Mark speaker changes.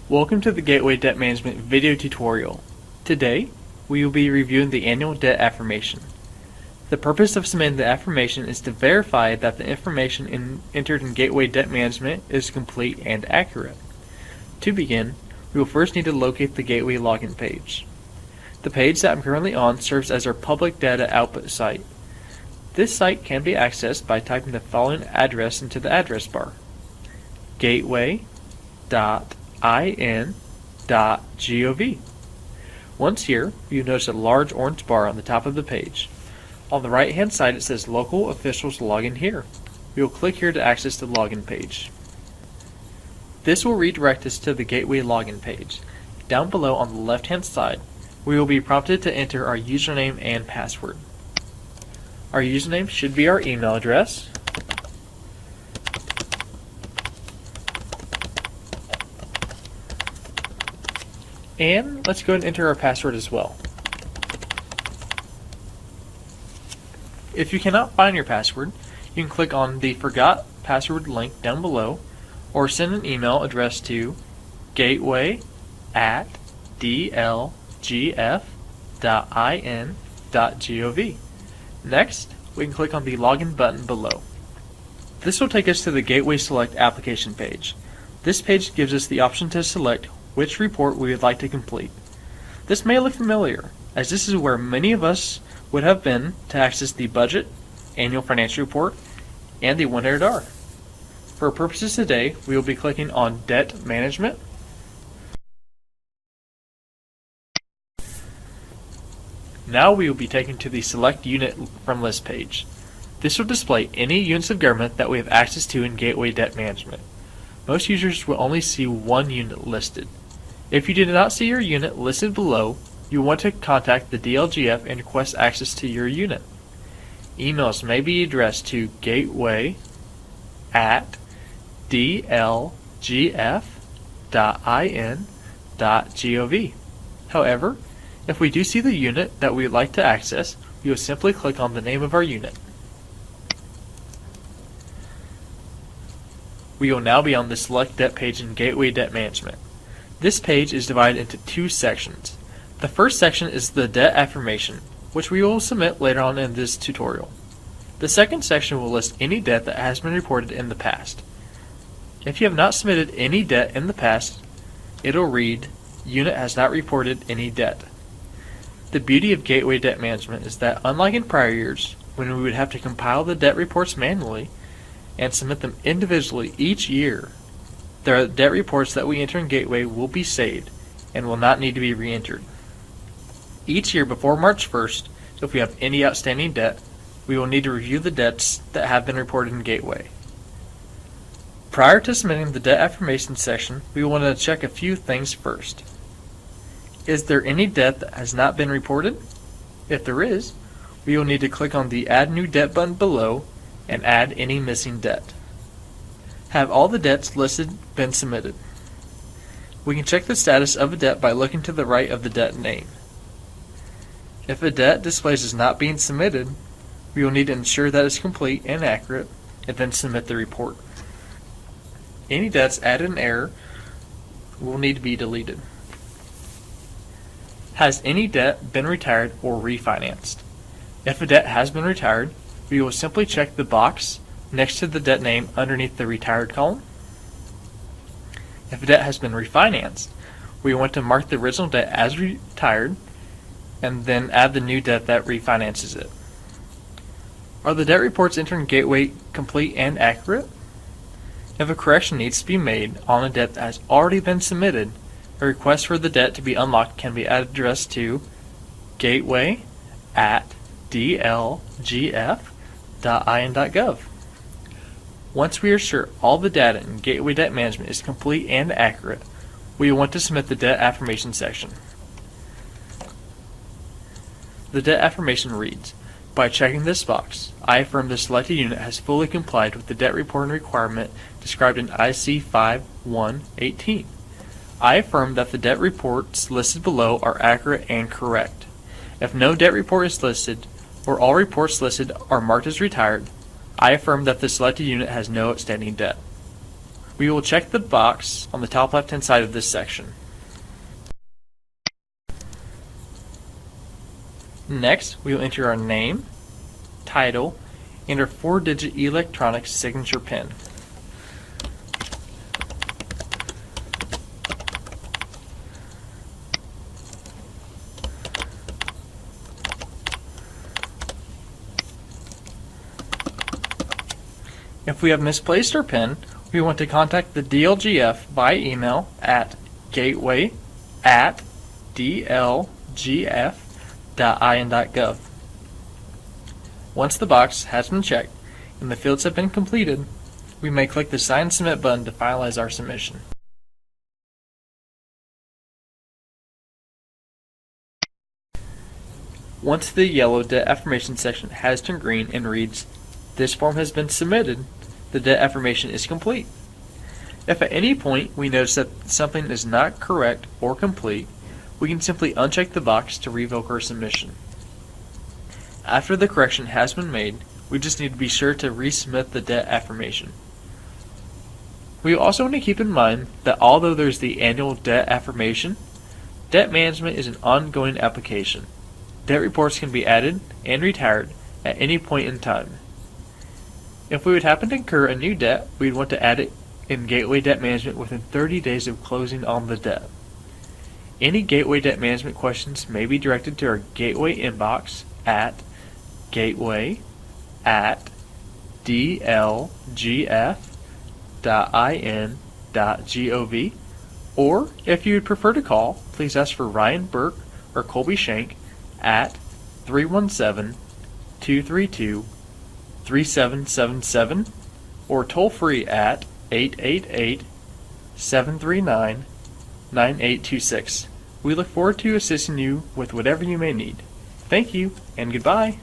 Speaker 1: Welcome to the Gateway Debt Management video tutorial. Today, we will be reviewing the annual debt affirmation. The purpose of submitting the affirmation is to verify that the information entered in Gateway Debt Management is complete and accurate. To begin, we will first need to locate the Gateway login page. The page that I'm currently on serves as our public data output site. This site can be accessed by typing the following address into the address bar: gateway.in.gov. Once here, you'll notice a large orange bar on the top of the page. On the right hand side it says Local Officials Login Here. We will click here to access the login page. This will redirect us to the Gateway login page. Down below on the left hand side, we will be prompted to enter our username and password. Our username should be our email address. And let's go ahead and enter our password as well. If you cannot find your password, you can click on the Forgot Password link down below, or send an email address to gateway@dlgf.in.gov. Next, we can click on the Login button below. This will take us to the Gateway Select application page. This page gives us the option to select which report we would like to complete. This may look familiar, as this is where many of us would have been to access the budget, annual financial report, and the 100R. For our purposes today, we will be clicking on Debt Management. Now we will be taken to the Select Unit from List page. This will display any units of government that we have access to in Gateway Debt Management. Most users will only see one unit listed. If you did not see your unit listed below, you want to contact the DLGF and request access to your unit. Emails may be addressed to gateway@dlgf.in.gov. However, if we do see the unit that we would like to access, we will simply click on the name of our unit. We will now be on the Select Debt page in Gateway Debt Management. This page is divided into two sections. The first section is the debt affirmation, which we will submit later on in this tutorial. The second section will list any debt that has been reported in the past. If you have not submitted any debt in the past, it'll read, "Unit has not reported any debt." The beauty of Gateway Debt Management is that, unlike in prior years, when we would have to compile the debt reports manually and submit them individually each year, the debt reports that we enter in Gateway will be saved and will not need to be re-entered. Each year before March 1st, if we have any outstanding debt, we will need to review the debts that have been reported in Gateway. Prior to submitting the debt affirmation section, we want to check a few things first. Is there any debt that has not been reported? If there is, we will need to click on the Add New Debt button below and add any missing debt. Have all the debts listed been submitted? We can check the status of a debt by looking to the right of the debt name. If a debt displays as not being submitted, we will need to ensure that it's complete and accurate, and then submit the report. Any debts added in error will need to be deleted. Has any debt been retired or refinanced? If a debt has been retired, we will simply check the box next to the debt name underneath the retired column. If a debt has been refinanced, we want to mark the original debt as retired and then add the new debt that refinances it. Are the debt reports entered in Gateway complete and accurate? If a correction needs to be made on a debt that has already been submitted, a request for the debt to be unlocked can be addressed to gateway@dlgf.in.gov. Once we are sure all the data in Gateway Debt Management is complete and accurate, we want to submit the debt affirmation section. The debt affirmation reads, "By checking this box, I affirm the selected unit has fully complied with the debt reporting requirement described in IC 5118. I affirm that the debt reports listed below are accurate and correct. If no debt report is listed, or all reports listed are marked as retired, I affirm that the selected unit has no outstanding debt." We will check the box on the top left-hand side of this section. Next, we will enter our name, title, and our 4-digit electronic signature PIN. If we have misplaced our PIN, we want to contact the DLGF by email at gateway@dlgf.in.gov. Once the box has been checked and the fields have been completed, we may click the Sign Submit button to finalize our submission. Once the yellow debt affirmation section has turned green and reads, "This form has been submitted," the debt affirmation is complete. If at any point we notice that something is not correct or complete, we can simply uncheck the box to revoke our submission. After the correction has been made, we just need to be sure to resubmit the debt affirmation. We also want to keep in mind that although there's the annual debt affirmation, debt management is an ongoing application. Debt reports can be added and retired at any point in time. If we would happen to incur a new debt, we'd want to add it in Gateway Debt Management within 30 days of closing on the debt. Any Gateway Debt Management questions may be directed to our Gateway inbox at gateway@dlgf.in.gov, or if you would prefer to call, please ask for Ryan Burke or Colby Shank at 317-232-3777 or toll free at 888-739-9826. We look forward to assisting you with whatever you may need. Thank you and goodbye.